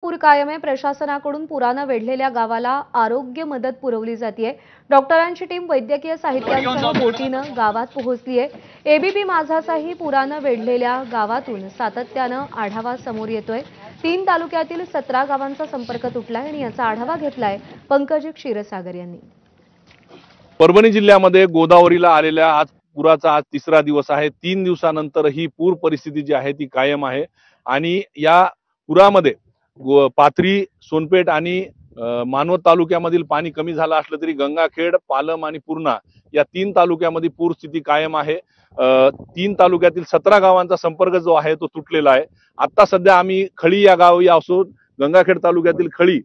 पूर कायम आहे। प्रशासनाकडून पुरानं वेढलेल्या गावाला आरोग्य मदत पुरवली जाते। डॉक्टरांची टीम वैद्यकीय साहित्यासह बोटीनं गावात पोहोचली आहे। एबीपी माझाचाही पुरानं वेढलेल्या गावातून सातत्यानं आढावा समोर येतोय। 3 तालुक्यातील 17 गावांचा संपर्क तुटलाय आणि याचा आढावा घेतलाय पंकज क्षीरसागर यांनी। परभणी जिल्ह्यामध्ये गोदावरीला आलेल्या पुराचा आज तिसरा दिवस आहे। 3 दिवसानंतर ही पूर परिस्थिती जी आहे ती कायम आहे आणि या पुरामध्ये पाथरी, सोनपेठ आणि मानवत तालुक्यामधील पाणी कमी झालं असलं तरी गंगाखेड, पालम आणि पूर्णा या 3 तालुक्यामध्ये पूर स्थिती कायम आहे। 3 तालुक्यातील 17 गावांचा संपर्क जो आहे तो तुटलेला आहे। आता सध्या आम्ही खळी या गावी असून गंगाखेड तालुक्यातील खळी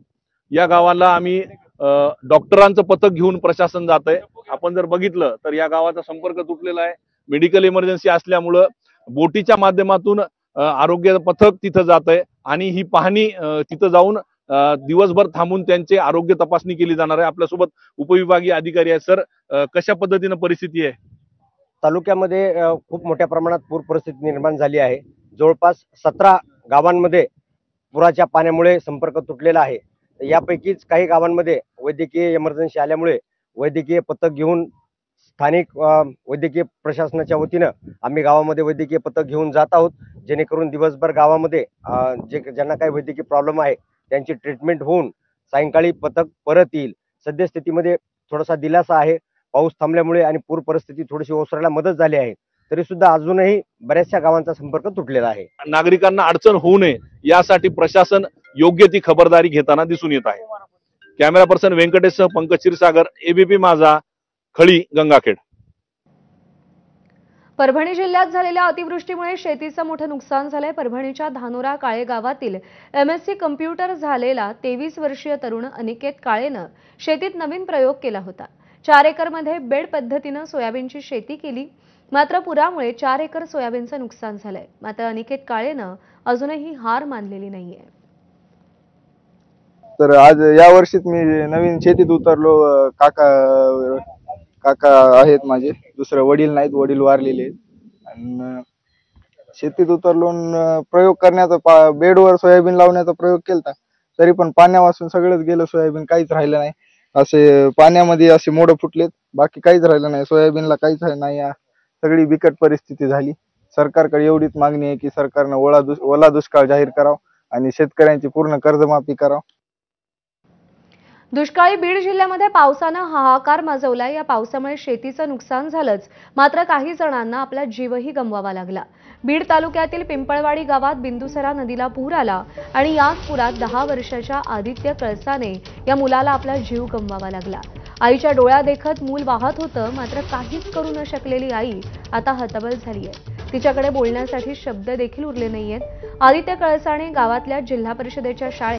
या गावाला आम्ही डॉक्टरांचं पथक घेऊन प्रशासन जात आहे। आपण जर बघितलं तर या गावाचा संपर्क तुटलेला आहे। मेडिकल इमर्जन्सी असल्यामुळे बोटीच्या माध्यमातून आरोग्य पथक तिथं जात आहे आणि ही पाहणी तिथं जाऊन दिवसभर थांबून त्यांचे आरोग्य तपासणी केली जाणार आहे। आपल्यासोबत उपविभागीय अधिकारी आहेत। सर, कशा पद्धतीने परिस्थिती आहे? तालुक्यामध्ये खूप मोठ्या प्रमाणात पूर परिस्थिती निर्माण झाली आहे। जवळपास 17 गावांमध्ये पुराच्या पाण्यामुळे संपर्क तुटलेला आहे। यापैकीच काही गावांमध्ये वैद्यकीय इमर्जन्सी आल्यामुळे वैद्यकीय पथक घेऊन स्थानिक वैद्यकीय प्रशासनाच्या वतीनं आम्ही गावामध्ये वैद्यकीय पथक घेऊन जात आहोत, जेणेकरून दिवसभर गावामध्ये ज्यांना काही वैद्यकीय प्रॉब्लेम आहे त्यांची ट्रीटमेंट होऊन सायंकाळी पथक परत येईल। सद्यस्थितीमध्ये थोडासा दिलासा आहे। पाऊस थांबल्यामुळे आणि पूर परिस्थिती थोडीशी ओसरायला मदत झाली आहे, तरी सुद्धा अजूनही बऱ्याचशा गावांचा संपर्क तुटलेला आहे। नागरिकांना अडचण होऊ नये यासाठी प्रशासन योग्य ती खबरदारी घेताना दिसून येत आहे। कॅमेरा पर्सन व्यंकटेशसह पंकज क्षीरसागर, एबीपी माझा, खळी, गंगाखेड। परभणी जिल्ह्यात झालेल्या अतिवृष्टीमुळे शेतीचं मोठं नुकसान झालंय। परभणीच्या धानोरा काळे गावातील एमएससी कम्प्युटर झालेला 23 वर्षीय तरुण अनिकेत काळेनं शेतीत नवीन प्रयोग केला होता। 4 एकरमध्ये बेड पद्धतीनं सोयाबीनची शेती केली, मात्र पुरामुळे 4 एकर सोयाबीनचं नुकसान झालंय। मात्र अनिकेत काळेनं अजूनही हार मानलेली नाहीये। तर आज या वर्षीच मी नवीन शेतीत उतरलो। काका आहेत माझे, दुसरे वडील नाहीत, वडील वारलेले आहेत। आणि शेतीत उतरलो, प्रयोग करण्याचा बेडवर सोयाबीन लावण्याचा प्रयोग केलता, तरी पण पाण्यावाचून सगळंच गेलं। सोयाबीन काहीच राहिलं नाही। असे पाण्यामध्ये असे मोड फुटलेत, बाकी काहीच राहिलं नाही। सोयाबीनला काहीच नाही। सगळी बिकट परिस्थिती झाली। सरकारकडे एवढीच मागणी आहे की सरकारनं ओला दुष्काळ जाहीर करावा आणि शेतकऱ्यांची पूर्ण कर्जमाफी करावी। दुष्काळी बीड जिल्ह्यामध्ये पावसानं हाहाकार माजवलाय। या पावसामुळे शेतीचं नुकसान झालंच, मात्र काही जणांना आपला जीवही गमवावा लागला। बीड तालुक्यातील पिंपळवाडी गावात बिंदुसरा नदीला पूर आला आणि याच पुरात 10 वर्षाच्या आदित्य कळसाने या मुलाला आपला जीव गमवावा लागला। आईच्या डोळ्या देखत मूल वाहत होतं, मात्र काहीच करू न शकलेली आई आता हतबल झाली आहे। तिच्याकडे बोलण्यासाठी शब्द देखील उरले नाहीयेत। आदित्य कळसाने गावातल्या जिल्हा परिषदेच्या शाळेत